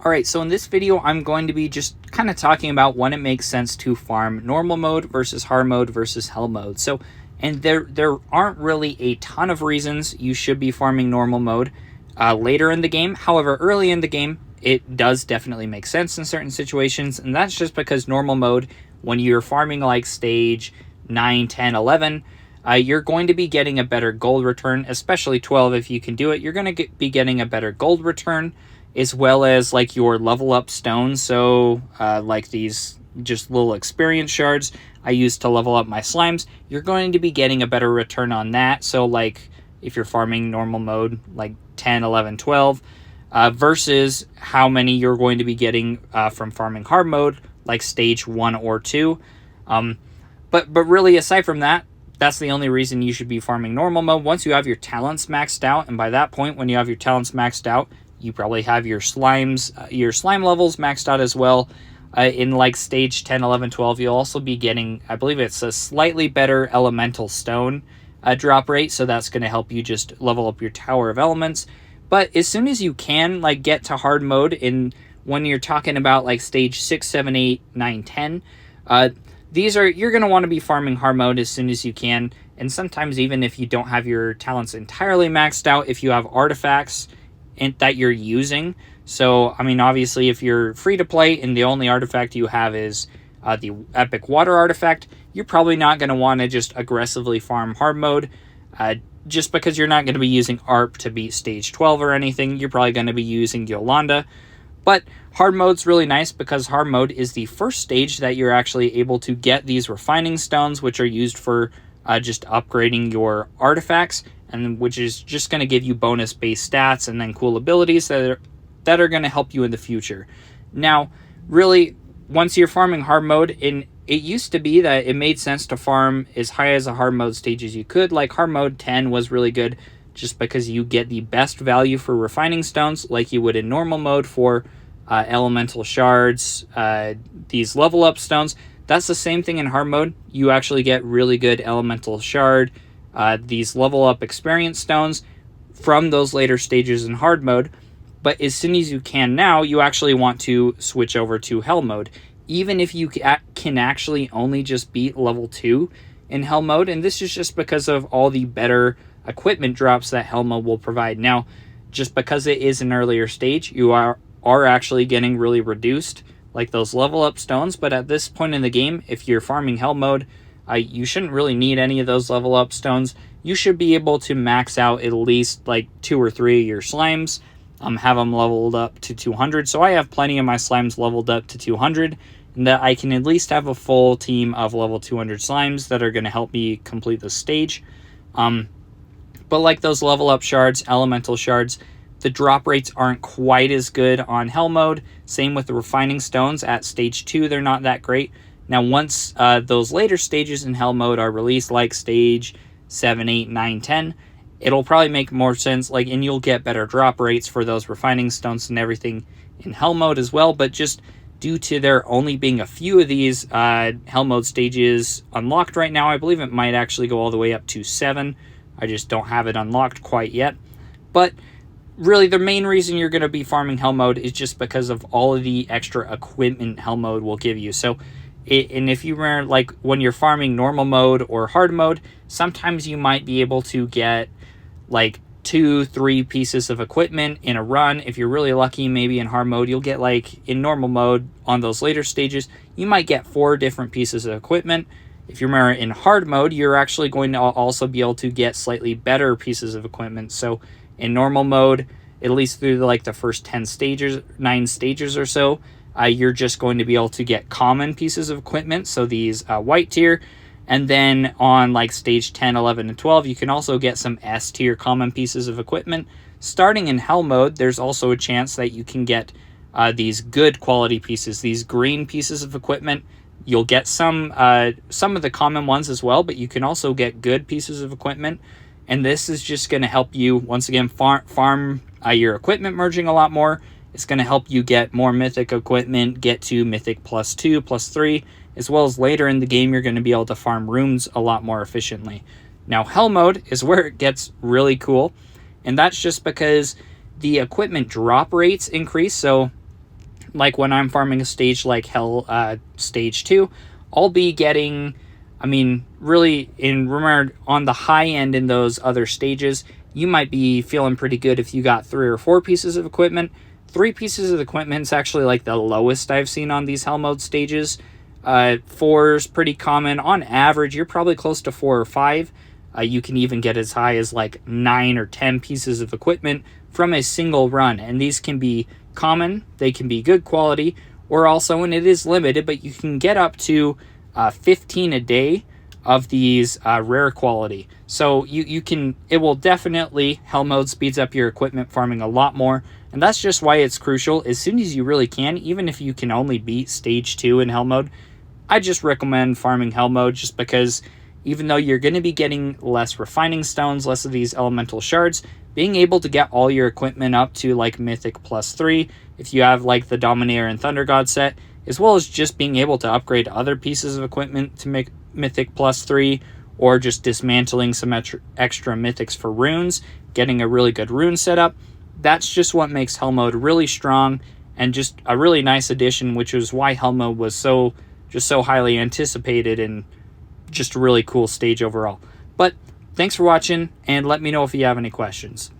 Alright, so in this video, I'm going to be just kind of talking about when it makes sense to farm normal mode versus hard mode versus hell mode. And there aren't really a ton of reasons you should be farming normal mode later in the game. However, early in the game, it does definitely make sense in certain situations, and that's just because normal mode, when you're farming like stage 9, 10, 11, you're going to be getting a better gold return, especially 12 if you can do it. You're going to be getting a better gold return, as well as like your level up stones. So like these just little experience shards I use to level up my slimes, you're going to be getting a better return on that. So like if you're farming normal mode, like 10, 11, 12, versus how many you're going to be getting from farming hard mode, like stage 1 or 2. But really, aside from that, that's the only reason you should be farming normal mode. Once you have your talents maxed out, and by that point, when you have your talents maxed out, you probably have your slimes, your slime levels maxed out as well. In like stage 10, 11, 12, you'll also be getting, I believe it's a slightly better elemental stone drop rate. So that's going to help you just level up your Tower of Elements. But as soon as you can like get to hard mode, when you're talking about like stage 6, 7, 8, 9, 10, you're going to want to be farming hard mode as soon as you can. And sometimes even if you don't have your talents entirely maxed out, if you have artifacts that you're using. So, I mean, obviously, if you're free to play and the only artifact you have is the Epic Water artifact, you're probably not going to want to just aggressively farm hard mode just because you're not going to be using ARP to beat stage 12 or anything. You're probably going to be using Yolanda. But hard mode's really nice because hard mode is the first stage that you're actually able to get these refining stones, which are used for just upgrading your artifacts, and which is just going to give you bonus base stats and then cool abilities that are going to help you in the future. Now, really, once you're farming hard mode, it used to be that it made sense to farm as high as a hard mode stage as you could. Like hard mode 10 was really good just because you get the best value for refining stones like you would in normal mode for elemental shards, these level up stones. That's the same thing in hard mode. You actually get really good elemental shard, these level up experience stones from those later stages in hard mode. But as soon as you can now, you actually want to switch over to hell mode. Even if you can actually only just beat level 2 in hell mode. And this is just because of all the better equipment drops that hell mode will provide. Now, just because it is an earlier stage, you are actually getting really reduced, like those level up stones. But at this point in the game, if you're farming hell mode, you shouldn't really need any of those level up stones. You should be able to max out at least like 2 or 3 of your slimes, have them leveled up to 200. So I have plenty of my slimes leveled up to 200, and that I can at least have a full team of level 200 slimes that are going to help me complete the stage. But like those level up shards, elemental shards, the drop rates aren't quite as good on hell mode. Same with the refining stones. At stage 2, they're not that great. Now, once those later stages in hell mode are released, like stage 7, 8, 9, 10, it'll probably make more sense, and you'll get better drop rates for those refining stones and everything in hell mode as well. But just due to there only being a few of these hell mode stages unlocked right now, I believe it might actually go all the way up to 7. I just don't have it unlocked quite yet. But really, the main reason you're going to be farming hell mode is just because of all of the extra equipment hell mode will give you. So, and if you remember, like when you're farming normal mode or hard mode, sometimes you might be able to get like 2-3 pieces of equipment in a run. If you're really lucky, maybe in hard mode, you'll get like in normal mode on those later stages, you might get 4 different pieces of equipment. If you remember, in hard mode, you're actually going to also be able to get slightly better pieces of equipment. So in normal mode, at least through like the first 9 stages or so, you're just going to be able to get common pieces of equipment. So these white tier. And then on like stage 10, 11, and 12, you can also get some S tier common pieces of equipment. Starting in hell mode, there's also a chance that you can get these good quality pieces, these green pieces of equipment. You'll get some of the common ones as well, but you can also get good pieces of equipment. And this is just going to help you, once again, farm your equipment merging a lot more. It's going to help you get more mythic equipment, get to mythic +2, +3, as well as later in the game, you're going to be able to farm rooms a lot more efficiently. Now, hell mode is where it gets really cool, and that's just because the equipment drop rates increase. So like when I'm farming a stage like Hell Stage 2, I'll be getting, I mean, really, remember, on the high end in those other stages, you might be feeling pretty good if you got 3 or 4 pieces of equipment. 3 pieces of equipment is actually like the lowest I've seen on these Hell Mode stages. 4 is pretty common. On average, you're probably close to 4 or 5. You can even get as high as like 9 or 10 pieces of equipment from a single run. And these can be common, they can be good quality, or also, and it is limited, but you can get up to 15 a day of these rare quality. So you can, it will definitely, Hell Mode speeds up your equipment farming a lot more. And that's just why it's crucial. As soon as you really can, even if you can only beat Stage 2 in Hell Mode, I just recommend farming Hell Mode, just because even though you're going to be getting less refining stones, less of these elemental shards, being able to get all your equipment up to like Mythic +3, if you have like the Dominator and Thunder God set, as well as just being able to upgrade other pieces of equipment to make Mythic +3, or just dismantling some extra Mythics for runes, getting a really good rune setup. That's just what makes Hell Mode really strong, and just a really nice addition, which is why Hell Mode was so highly anticipated, and just a really cool stage overall. But thanks for watching, and let me know if you have any questions.